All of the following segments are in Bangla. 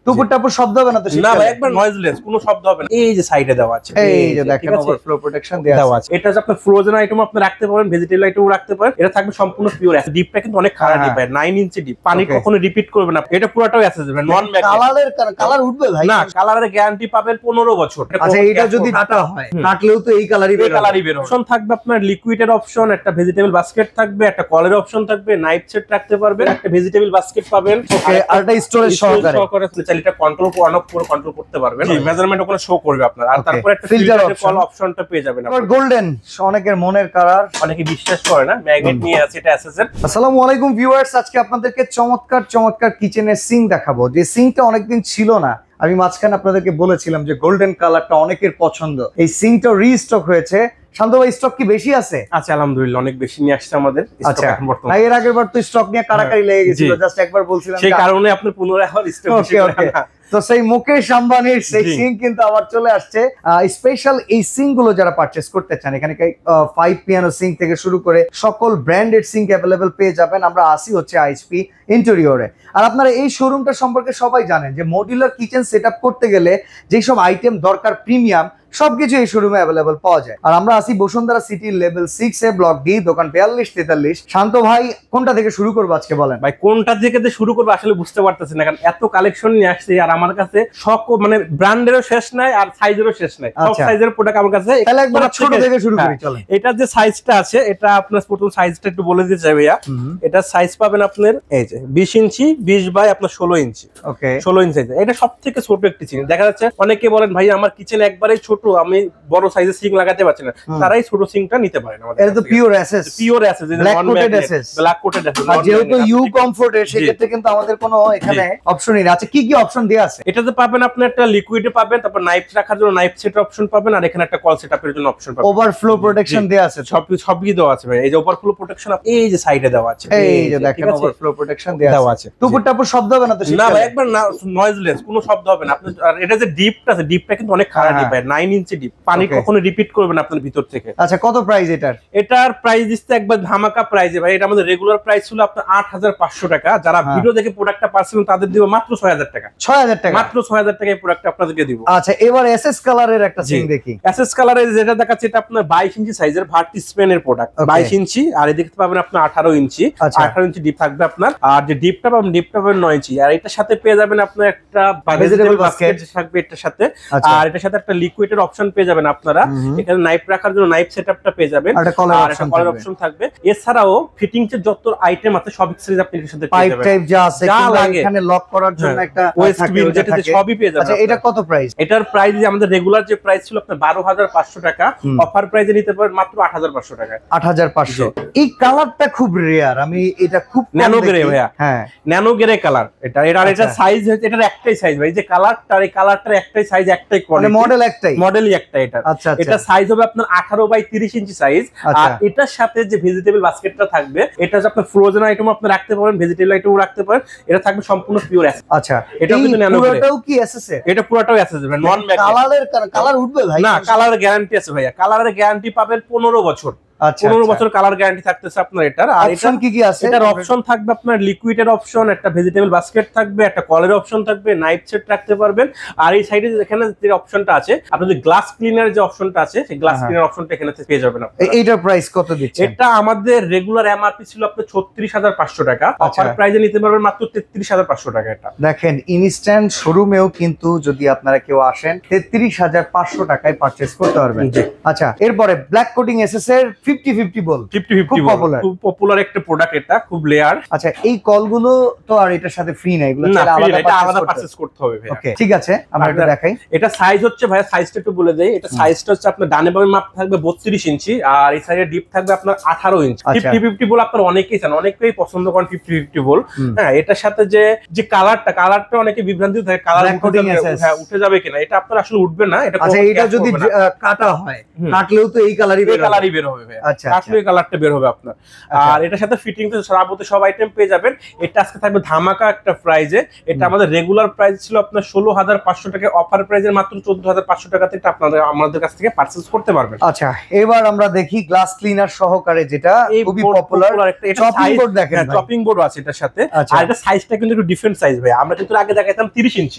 টুকুর টাপুর শব্দ হবে না তো? না ভাই, একবার নয়েজলেস, কোনো শব্দ হবে না। এই যে সাইডে দেওয়া আছে, এই যে দেখেন ওভারফ্লো প্রোটেকশন দেওয়া আছে। এটা যে আপনি ফ্রোজেন আইটেম আপনি রাখতে পারেন, ভেজিটেবল আইটেমও রাখতে পারেন। এটা থাকবে সম্পূর্ণ পিওর অ্যাসেস। ডিপটা কিন্তু অনেক খারাপ ডিপ ভাই, 9 ইঞ্চি ডিপ। পানি কখনো রিপিট করবে না। এটা পুরোটাই অ্যাসেস ভাই, নন ম্যাগনেট। কালার উঠবে ভাই? না, কালারের গ্যারান্টি পাবেন 15 বছর। আচ্ছা, এটা যদি কাটা হয়, কাটলেও তো এই কালারই বের হবে। অপশন থাকবে আপনার লিকুইডের অপশন, একটা ভেজিটেবল বাস্কেট থাকবে, একটা কলের অপশন থাকবে, নাইফ সেট রাখতে পারবেন, একটা ভেজিটেবল বাস্কেট পাবেন, ওকে, আর এটা স্টোরেজ সহকারে চাইলে এটা কন্ট্রোল অন অফ করে কন্ট্রোল করতে পারবেন। মেজারমেন্ট ওখানে শো করবে আপনার। আর তারপর একটা ফিল্টার কল অপশনটা পেয়ে যাবেন আপনারা। গোল্ডেন, অনেকের মনের কালার, অনেকে বিশ্বাস করে না ম্যাগনেট নিয়ে আছে, এটা অ্যাসেসের। আসসালামু আলাইকুম ভিউয়ার্স, আজকে আপনাদেরকে চমৎকার কিচেনের সিঙ্ক দেখাবো, যে সিঙ্কটা অনেকদিন ছিল না। আমি মাঝখানে আপনাদেরকে বলেছিলাম যে গোল্ডেন কালারটা অনেকের পছন্দ। এই সিঙ্কটা রিস্টক হয়েছে। শান্ত ভাই, স্টক কি বেশি আছে? আচ্ছা, আলহামদুলিল্লাহ অনেক বেশি নিয়ে আসছে আমাদের। আচ্ছা, না এর আগের বার তো স্টক নিয়ে কারাকারি লেগে গেছিল, জাস্ট একবার বলছিলাম, সেই কারণে আপনি পুনরায় আবার স্টক বেশি করে না। তো সেই মুকেশ আম্বানির সেই সিঙ্ক কিন্তু আবার চলে আসছে। স্পেশাল এই সিঙ্ক গুলো যারা পারচেজ করতে চান, এখানে 5 পিয়ানো সিঙ্ক থেকে শুরু করে সকল ব্র্যান্ডেড সিঙ্ক অ্যাভেলেবল পেয়ে যাবেন। আমরা আসি হচ্ছে আইএসপি ইন্টেরিয়রে। আর আপনারা এই শোরুমটা সম্পর্কে সবাই জানেন যে মডিউলার কিচেন সেটআপ করতে গেলে যেই সব আইটেম দরকার প্রিমিয়াম, সবকিছু এই শোরুমে অ্যাভেলেবল পাওয়া যায়। আর আমরা আসি বসুন্ধরা সিটির লেভেল 6 এ, ব্লক ডি, দোকান 4243। শান্ত ভাই, কোনটা থেকে শুরু করবো আজকে বলেন? ভাই কোনটা থেকে শুরু করবো আসলে বুঝতে পারতেছি না, কারণ এত কালেকশন নিয়ে আসছে। আর আমার কাছে সব মানে ব্র্যান্ডেরও শেষ নাই আর সাইজেরও শেষ নাই, সব সাইজের প্রোডাক্ট আমার কাছে। তাহলে একবার ছোট থেকে শুরু করি চলেন। এটা যে সাইজটা আছে, এটা আপনার প্রথম সাইজটা একটু বলে দিতে চাই ভাইয়া। এটা সাইজ পাবেন আপনার এই যে 20 ইঞ্চি, 20 বাই আপনার 16 ইঞ্চি। ওকে, 16 ইঞ্চি সাইজ। এটা সবথেকে ছোট একটি সিঙ্ক। দেখা যাচ্ছে অনেকে বলেন ভাই আমার কিচেন একবারেই ছোট, আমি বড় সাইজের সিঙ্ক লাগাতে পারছি না, তারাই ছোট সিঙ্কটা নিতে পারেন আমাদের। এটা তো pure ashes, pure ashes, black coated ashes, black coated ashes. আর যেহেতু ইউ কমফোর্টের, সেক্ষেত্রে কিন্তু আমাদের কোনো এখানে অপশনই নেই। আচ্ছা, কি কি অপশন দেয়া আছে এটাতে? পাবেন আপনি একটা লিকুইডে পাবেন, তারপর নাইফ রাখার জন্য নাইফ সেট অপশন পাবেন, আর এখানে একটা কল সেটআপের জন্য অপশন পাবেন। ওভারফ্লো প্রোটেকশন দেয়া আছে, সবই দেওয়া আছে ভাই। এই যে ওভারফ্লো প্রোটেকশন এই যে সাইডে দেওয়া আছে, এই যে দেখেন ওভারফ্লো প্রোটেকশন দেওয়া আছে। টুকুর টাপুর শব্দ হবে না তো? না ভাই, একবার নয়েজলেস, কোনো শব্দ হবে না। আপনি আর এটা যে ডিপটা আছে, ডিপটা কিন্তু অনেক খারাপ ডিপ ভাই, 9 ইঞ্চি ডিপ। পানি কখনো রিপিট করবে না আপনার ভিতর থেকে। আচ্ছা, কত প্রাইস এটার? এটার প্রাইস দিচ্ছে একবার ধামাকা প্রাইসে ভাই। এটা আমাদের রেগুলার প্রাইস ছিল আপনার 8500 টাকা। যারা ভিডিও দেখে প্রোডাক্টটা পাচ্ছিলেন তাদের দিব মাত্র 6000 টাকা। 6000 টাকা, মাত্র 6000 টাকায় প্রোডাক্ট আপনাদেরকে দিব। আচ্ছা, এবার এসএস কালারের একটা সিঙ্ক দেখি। এসএস কালারের যেটা দেখাচ্ছে, এটা আপনার 22 ইঞ্চি সাইজের ভার্টি স্পেনের প্রোডাক্ট, 22 ইঞ্চি। আর এদিকে পাবেন আপনার 18 ইঞ্চি। 18 ইঞ্চি ডিপ থাকবে আপনার। আর যে ডিপটা পাবেন 9 ইঞ্চি। আর এটার সাথে পেয়ে যাবেন আপনার একটা ভেজিটেবল বাস্কেট থাকবে এটার সাথে। আর এটার সাথে একটা লিকুইডের অপশন পেয়ে যাবেন আপনারা। এখানে নাইফ রাখার জন্য নাইফ সেটআপটা পেয়ে যাবেন, আর একটা কলার অপশন থাকবে। এছাড়াও ফিটিংস এর যত আইটেম আছে সব এক্সেসরিজ আপনি এর সাথে পেয়ে যাবেন। পাইপ টাইপ যা আছে, কিংবা এখানে লক করার জন্য একটা ওয়েস্ট বিন, যেটাতে সবই পেয়ে যাবেন। আচ্ছা, এটা কত প্রাইস? এটার প্রাইস আমাদের রেগুলার যে প্রাইস ছিল আপনার 12500 টাকা, অফার প্রাইসে নিতে পারেন মাত্র 8500 টাকা। 8500। এই কালারটা খুব রেয়ার, আমি এটা খুব ন্যানো গ্রে ভাইয়া। হ্যাঁ, ন্যানো গ্রে কালার এটা। এটা সাইজ হচ্ছে, এটার একটাই সাইজ ভাই। যে কালারটা, এই কালারটার একটাই সাইজ, একটাই কোয়ালিটি, মানে মডেল একটাই, মডেলই একটা এটা। এটা সাইজ হবে আপনার 18 বাই 30 ইঞ্চি সাইজ। আর এটার সাথে যে ভেজিটেবল বাস্কেটটা থাকবে, এটা যে আপনার ফ্রোজেন আইটেম আপনি রাখতে পারেন, ভেজিটেবল আইটেমও রাখতে পারেন। এটা থাকবে সম্পূর্ণ পিওর অ্যাসেস। আচ্ছা, এটা কিন্তু ন্যানো গ্রে। পুরোটাও কি অ্যাসেস? এটা পুরোটাও অ্যাসেস ভাই, নন ম্যাগনেট। কালার উঠবে ভাই? না, কালারের গ্যারান্টি আছে ভাইয়া। কালারের গ্যারান্টি পাবেন 15 বছর। 15 বছর কালার গ্যারান্টি থাকতেছে আপনার এটার। আর অপশন কি কি আছে? এটার অপশন থাকবে আপনার লিকুইডের অপশন, একটা ভেজিটেবল বাস্কেট থাকবে, একটা কলের অপশন থাকবে, নাইফ সেট রাখতে পারবেন। আর এই সাইডে যেখানে যে অপশনটা আছে, আপনাদের গ্লাস ক্লিনার যে অপশনটা আছে, সেই গ্লাস ক্লিনার অপশনটা এখানে পেয়ে যাবেন আপনারা। এইটার প্রাইস কত দিচ্ছেন? এটা আমাদের রেগুলার এমআরপি ছিল আপনার 36500 টাকা, অফার প্রাইসে নিতে পারবেন মাত্র 33500 টাকা। এটা দেখেন, ইনস্ট্যান্ট শোরুমেও কিন্তু যদি আপনারা কেউ আসেন 33500 টাকায় পারচেজ করতে পারবেন। আচ্ছা, এরপরে ব্ল্যাক কোটিং এসএস এর 50-50 বল, 50-50 খুব পপুলার একটা প্রোডাক্ট, এটা খুব লেয়ার। আচ্ছা, এই কলগুলো তো আর এটার সাথে ফ্রি না, এগুলো আলাদা পারচেজ করতে হবে ভাই। ওকে, ঠিক আছে, আমরা একটু দেখাই। এটা সাইজ হচ্ছে ভাই, সাইজটা একটু বলে দেই। এটা সাইজটা হচ্ছে আপনার ডানে বামে মাপ থাকবে 32 ইঞ্চি, আর এই সাইডে ডিপ থাকবে আপনার 18 ইঞ্চি। 50-50 বল আপনারা অনেকেই চান, অনেকেই পছন্দ করেন 50-50 বল। হ্যাঁ, এটার সাথে যে কালারটা অনেকে বিভ্রান্তি থাকে, কালার উঠে যাবে কিনা। এটা আপনার আসলে উঠবে না। এটা আচ্ছা, এটা যদি কাটা হয়, কাটলেও তো এই কালারই বের হবে। ভাই, আচ্ছা কাটলে কালারটা বের হবে আপনার। আর এটার সাথে ফিটিং তো যাবতীয় সব আইটেম পেয়ে যাবেন। এটা আজকে থাকবে ধামাকা একটা প্রাইজে। এটা আমাদের রেগুলার প্রাইস ছিল আপনার 16,500 টাকা, অফার প্রাইজের মাত্র 14,500 টাকা থেকে আপনাদের আমাদের কাছ থেকে পারচেজ করতে পারবেন। আচ্ছা, এবার আমরা দেখি গ্লাস ক্লিনার সহকারে, যেটা খুবই পপুলার চপিং বোর্ড। দেখেন চপিং বোর্ড আছে এটার সাথে। আর এটা সাইজটা কিন্তু একটু ডিফারেন্ট সাইজ ভাই। আমরা কিন্তু আগে দেখাইতাম 30 ইঞ্চি,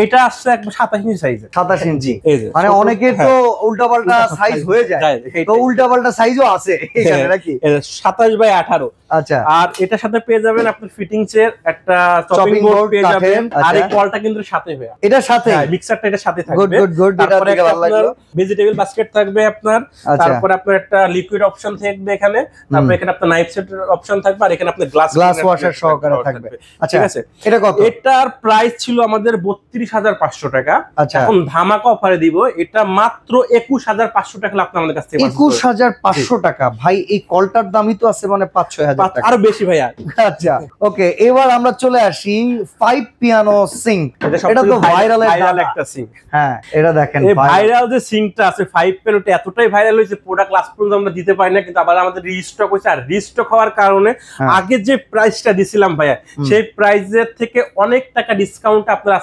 এটা আসছে একদম 27 ইঞ্চি সাইজে। 27 ইঞ্চি মানে অনেকের তো উল্টাপাল্টা সাইজ হয়ে যায়, তো উল্টাপাল্টা সাইজও আছে এখানে নাকি? 27/18। আচ্ছা, আর এটার সাথে পেয়ে যাবেন আপনার ফিটিংস এর একটা চপিং বোর্ড পেয়ে যাবেন। আর এই কলটা কিন্তু সাথে ভাই, এটার সাথে মিক্সারটা এটার সাথে থাকবে। তারপরে আপনার ভেজিটেবল বাস্কেট থাকবে আপনার, তারপরে আপনার একটা লিকুইড অপশন থাকবে এখানে, তারপরে এখানে আপনার নাইফ সেট অপশন থাকবে, আর এখানে আপনার গ্লাস ওয়াশার সহকারে থাকবে। ঠিক আছে, এটা কত? এটার প্রাইস ছিল আমাদের 32,500 টাকা। এখন ধামাকা অফারে দিব এটা মাত্র 21,500 টাকা আপনি আমাদের কাছ থেকে 21,500 টাকা। ভাই এই কলটার দামই তো আছে মানে 5-6 হাজার টাকা, আরো বেশি ভাইয়া। আচ্ছা ওকে, এবার আমরা চলে আসি 5 পিয়ানো সিঙ্ক। এটা তো ভাইরাল একটা সিঙ্ক। হ্যাঁ, এটা দেখেন এই ভাইরাল যে সিঙ্কটা আছে 5 পিয়ানোটা এতটাই ভাইরাল হয়েছে, প্রোডাক্ট লাস্ট পর্যন্ত আমরা দিতে পারি না, কিন্তু আবার আমাদের রিস্টক হয়েছে। আর রিস্টক হওয়ার কারণে আগে যে প্রাইসটা দিছিলাম ভাইয়া, সেই প্রাইসের থেকে অনেক টাকা ডিসকাউন্ট আপনারা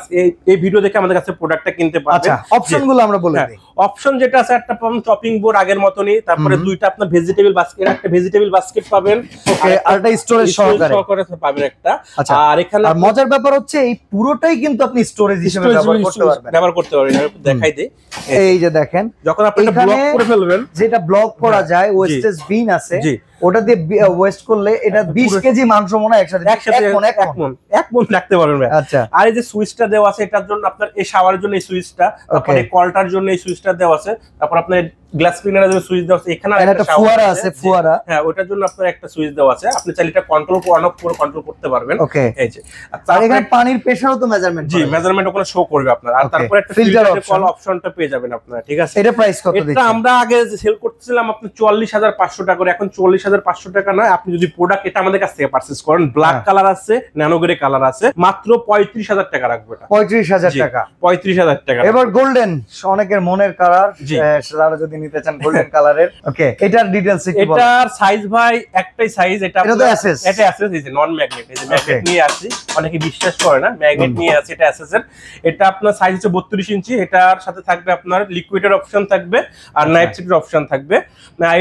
এই ভিডিও দেখে আমাদের কাছে প্রোডাক্টটা কিনতে পারবেন। আচ্ছা, অপশনগুলো আমরা বলে দিই। অপশন যেটা আছে, একটা পাবেন চপিং বোর্ড আগের মতনই, তারপরে দুইটা আপনার ভেজিটেবল বাস্কেট, একটা ভেজিটেবল বাস্কেট পাবেন, ওকে, আর একটা স্টোরেজ সহকারে পাবেন একটা। আর এখানে আর মজার ব্যাপার হচ্ছে এই পুরোটাই কিন্তু আপনি স্টোরেজ হিসেবে ব্যবহার করতে পারবেন। দেখাই দেই, এই যে দেখেন, যখন আপনি এটা ব্লক করে ফেলবেন, যেটা ব্লক করা যায়, ওয়েস্টেজ বিন আছে, ওটা দিয়ে ওয়েস্ট করলে এটা 20 কেজি মাংস মনে হয় একসাথে এক মন রাখতে পারবেন ভাই। আচ্ছা, আর এই যে সুইচটা দেওয়া আছে, এটার জন্য আপনার এই শাওয়ারের জন্য এই সুইচটা, তারপরে কলটার জন্য এই সুইচটা দেওয়া আছে, তারপর আপনার গ্লাস ক্লিনারের জন্য সুইচ দেওয়া আছে, এখানে একটা ফোয়ারা আছে, ফোয়ারা, হ্যাঁ ওটার জন্য আপনার একটা সুইচ দেওয়া আছে। আপনি চাইলে এটা কন্ট্রোল অন অফ করে কন্ট্রোল করতে পারবেন। ওকে, এই যে আর এখানে পানির প্রেসারও তো মেজারমেন্ট, জি মেজারমেন্ট ওখানে শো করবে আপনার। আর তারপরে একটা ফিল্টার কল অপশনটা পেয়ে যাবেন আপনারা। ঠিক আছে, এটা প্রাইস কত দিচ্ছেন? এটা আমরা আগে সেল করতেছিলাম আপনি 44,500 টাকা করে, এখন 44,500 টাকা নয়। আপনি যদি প্রোডাক্ট এটা আমাদের কাছ থেকে পারচেজ করেন, ব্ল্যাক কালার আছে, ন্যানো গ্রে কালার আছে, মাত্র 35,000 টাকা রাখবো। এটা 35,000 টাকা, 35,000 টাকা। এবার গোল্ডেন, অনেকের মনের কালার, যারা যদি নিতে চান গোল্ডেন কালারের। ওকে, এটার ডিটেইলস একটু বলুন। এটার সাইজ ভাই একটাই সাইজ, এটা তো এসএস, এটা এসএস, এই যে নন ম্যাগনেট, এই যে ম্যাগনেট নিয়ে আসি, অনেকে বিশ্বাস করে না, ম্যাগনেট নিয়ে আসি, এটা এসএস এর। এটা আপনার সাইজ হচ্ছে 32 ইঞ্চি। এটার সাথে থাকবে আপনার লিকুইডের অপশন থাকবে, আর নাইফ সেটের অপশন থাকবে।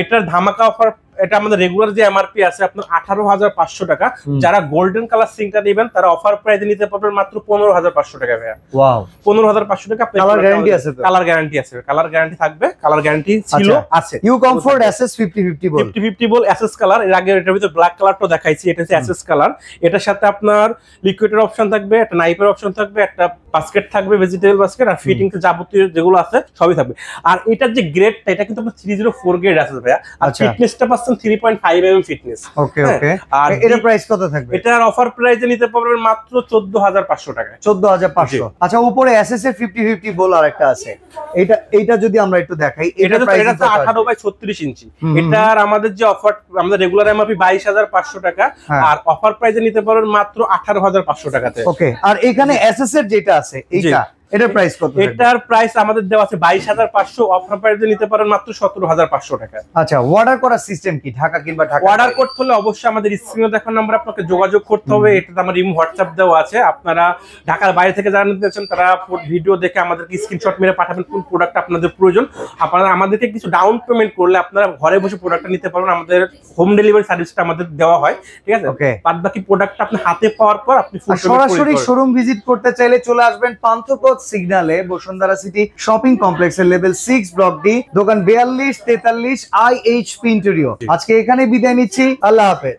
এটার ধামাকা অফার, এটা আমাদের রেগুলার যে এমআরপি আছে আপনার 18,500 টাকা। যারা গোল্ডেন কালার সিঙ্কটা নেবেন তারা অফার প্রাইসে নিতে পারবেন মাত্র 15,500 টাকা ভাইয়া। ওয়াও, 15,500 টাকা। কালার গ্যারান্টি আছে তো? কালার গ্যারান্টি আছে, কালার গ্যারান্টি থাকবে, কালার গ্যারান্টি ছিল আছে। ইউ কমফোর্ট এসএস 5050 বল, 5050 বল এসএস কালার। এর আগে এটার ভিতরে ব্ল্যাক কালারটা দেখাইছি, এটা হচ্ছে এসএস কালার। এটার সাথে আপনার লিকুইডের অপশন থাকবে, একটা নাইফের অপশন থাকবে, একটা বাস্কেট থাকবে, ভেজিটেবল বাস্কেট, আর ফিটিং যাবতীয় যেগুলো আছে সবই থাকবে। আর এটার যে গ্রেডটা, এটা কিন্তু আপনার 304 গ্রেড আছে ভাইয়া। আর ফিটনেসটা পাচ্ছেন 3.5 mm ফিটনেস। ওকে ওকে, আর এটার প্রাইস কত থাকবে? এটার অফার প্রাইসে নিতে পারবেন মাত্র 14,500 টাকা। 14,500। আচ্ছা, উপরে এসএস এর 5050 বল আর একটা আছে, এইটা যদি আমরা একটু দেখাই, এটা প্রাইস 18/36 ইঞ্চি। এটার আমাদের যে অফার, আমাদের রেগুলার এমআরপি 22,500 টাকা, আর অফার প্রাইসে নিতে পারবেন মাত্র 18,500 টাকাতে। ওকে, আর এখানে এসএস এর যেটা আছে এইটা, এটার প্রাইস কত? এটার প্রাইস আমাদের দেওয়া আছে 22,500, অফার প্রাইসে নিতে পারেন মাত্র 17,500 টাকা। আচ্ছা, অর্ডার করার সিস্টেম কি? ঢাকা কিংবা ঢাকা অর্ডার করতে হলে অবশ্যই আমাদের স্ক্রিনে দেখানো নাম্বার আপনাকে যোগাযোগ করতে হবে। এটাতে আমার ইমো হোয়াটসঅ্যাপ দেওয়া আছে। আপনারা ঢাকার বাইরে থেকে যারা নিতে চাচ্ছেন তারা ভিডিও দেখে আমাদেরকে স্ক্রিনশট মেরে পাঠাবেন কোন প্রোডাক্ট আপনাদের প্রয়োজন। আপনারা আমাদেরকে কিছু ডাউন পেমেন্ট করলে আপনারা ঘরে বসে প্রোডাক্টটা নিতে পারবেন। আমাদের হোম ডেলিভারি সার্ভিসটা আমাদের দেওয়া হয়। ঠিক আছে, বাদ বাকি প্রোডাক্টটা আপনি হাতে পাওয়ার পর আপনি সরাসরি শোরুম ভিজিট করতে চাইলে চলে আসবেন পান্থপথ সিগন্যালে বসুন্ধরা সিটি শপিং কমপ্লেক্সের লেভেল 6 ব্লক ডি, দোকান 4243 IHP ইন্টেরিয়র। আজকে এখানে বিদায় নিচ্ছি, আল্লাহ হাফেজ।